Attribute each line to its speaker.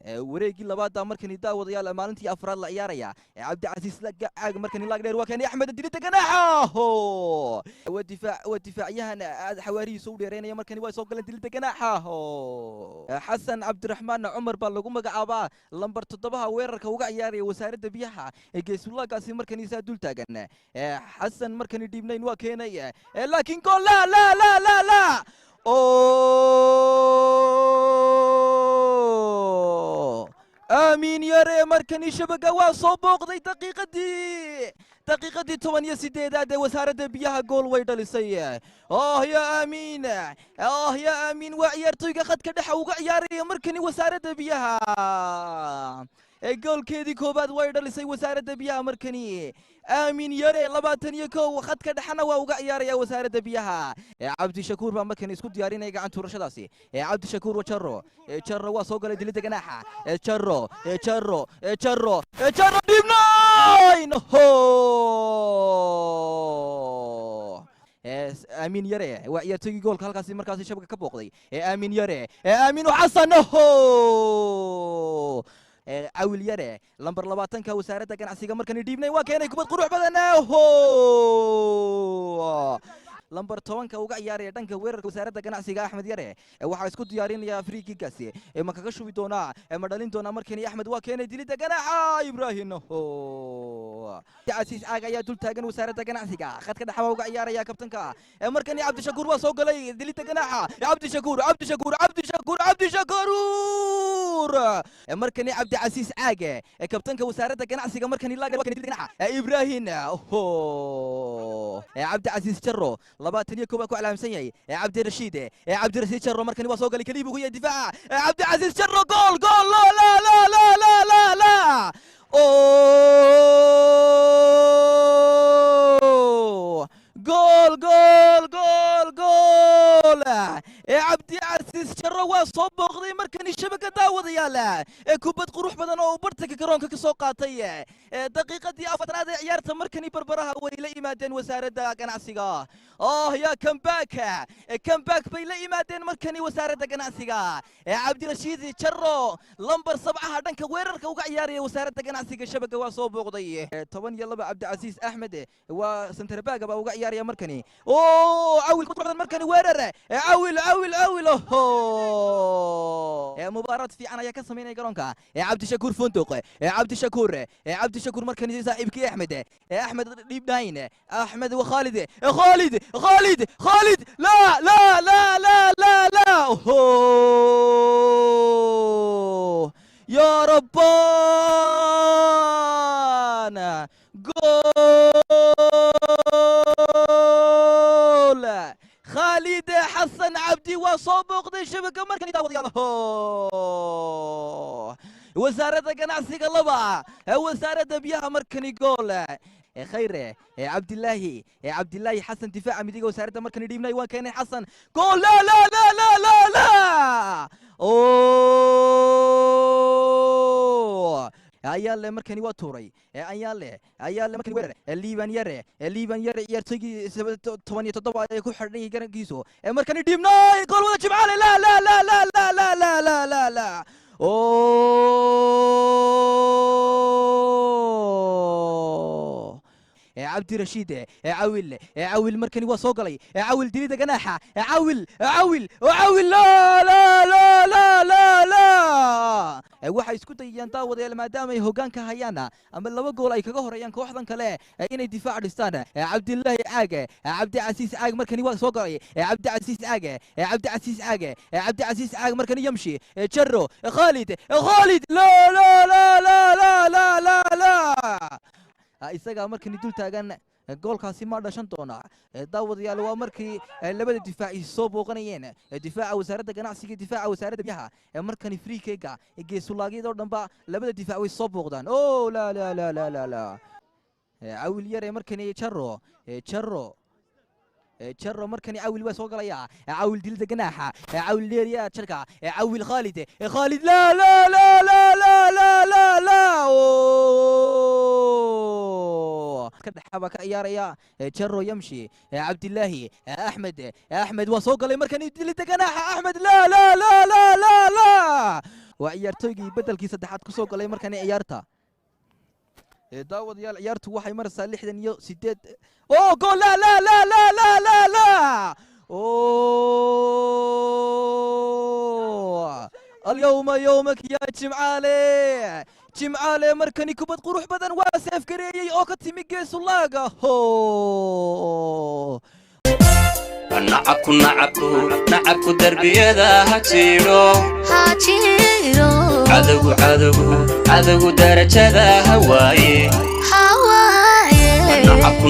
Speaker 1: wareegii labaad markani daawadayaal maalintii afraad la ciyaaraya cabdi casiis laag markani laag dheer waa kan axmed dilita ganaaxo ودفاعيهن حواري سو دheereynaya markani way soo galeen dilita ganaaxo xasan cabdiraxmaan cumar baa lagu magacaabaa lambar 7 weerarka uga ciyaaraya wasaaradda biyaha geesulagaasi markani saa dul taagan xasan markani dhiibnayn waa keenay laakiin gool la آمين يا ري مركني شبكة وصوبوق ذي دقيقة 18 وسارة بيها جول ويدا لسيء يا آمين يا آمين وعيارتوي قد كده حوق عياري مركني وسارة بيها جول كيدي كوباد ويدا لسيء وسارة بيها مركني آمين يا ري لباتن يكو وخد كده حنا ووقع يا وسارة بيها عبد الشكور بمكان يسكت ديارين يقع عن تورش داسي عبد الشكور وشرو وصوق لدليل جناحه شرو ديمناين آمين يا ري وعيتي جول كالكاسي مركزي شبكة كبوقدي آمين يا ري آمين وحسن عول يرى لمبر لباتن كوسارة كان عسيقة مركني ديبني وكان يكبر قروح بدنا لمبر 10 كوغا ياري دنك weerarka wasaaradda ganacsiga Axmed Yare waxa isku diyaarinaya Afriki gaasi ma kaga shubi doona ma dhalin doona markani Axmed waa keenay dilida ganaca Ibrahim Asiis aaga ayaa dul taagan wasaaradda ganacsiga khadka dhaxwa uga ciyaaraya kabtanka markani Cabdi Shakuur waa soo galay dilida ganaca Cabdi Shakuur markani Cabdi Asiis aaga kabtanka wasaaradda ganacsiga markani laaga dilida ganaca Ibrahim Cabdi Asiis Jarro لباتن يكوبا كو علامسن yahay عبد الرشيد شرو markani waa soo galay kaliib ugu yahay difaaca عبد العزيز شرو gool لا جول عبد العزيز شرو waa soo booqday markani shabaka daawadayaal kubad qurux badan oo bartanka garoonka ka soo qaatay daqiiqadii afraad ee ciyaarta markani barbaraha way la imaadeen wasaaradda ganacsiga يا كمباك bay la imaadeen markani wasaaradda ganacsiga cabdi rashiid jarro lambar 7 dhanka weerarka uga ciyaaraya wasaaradda ganacsiga shabaka waa soo booqday 12 cabdi casiis axmed waa center back baa uga ciyaaraya markani عول كتر مركني ويرر عول مباراة في أنا يا كسمين يقرونك عبد الشكور فندق عبد الشكور مركني صاحبك أحمد ليبناين أحمد وخالد خالد لا يا ربنا جول خالد حسن عبدي وصوبق ذي شبكة مركني داود يلا وزارة ganacsiga laba وزارة بيها مركني جول خير عبد الله حسن دفاع مديقة وزارة مركني ديمنا وان كان حسن جول لا ayaale markani waa tuuray ayaale markani weerar liiban yare yartigi 17 ay ku xidhay garankiisu markani dhibnay gool wada jimcaale la عبد الرشيد عاول مركني waa soo galay عاول dilida ganaaxa عاول لا waxa isku dayayaan daawadayaal maadaama ay hogaanka hayaan ama laba gool ay kaga horeeyaan kooxdan kale inay difaac dhistaan Cabdullaahi Cabdi Casiis markani waa soo galay Cabdi Casiis markani yamshi Jarro Khalid لا isaga markani dul taagan goolkaasi ma dhashan doona daawadayaal waa markii labada difaaci soo booqanayeen difaaca wasaaradda ganacsiga difaaca wasaaradda biyaha markani free kick geesulaagiyada oo dhanba labada difaac way soo booqdaan la عول yare markani jarro markani عول waa soo galaya عول dilida ganaaxa عول leeriya jarka عول Khalid لا كدحبا كعياريا جرو يمشي عبد الله احمد وسوق لي مركني دلي تجناح احمد لا وعيارتوي بدل كي صدحات كسوق الله مركني عيارته داود يا عيارته waxay maraysaa 68 oo gool la la la la la la la أوه اليوم يومك يا جمعالي جمعالي مركني كبد قروح بدن واسف كريي أو كتمي جيس اللاقة هو
Speaker 2: نعبكو دربي ذا هاتيرو عذو درجة ذا هواي نعبكو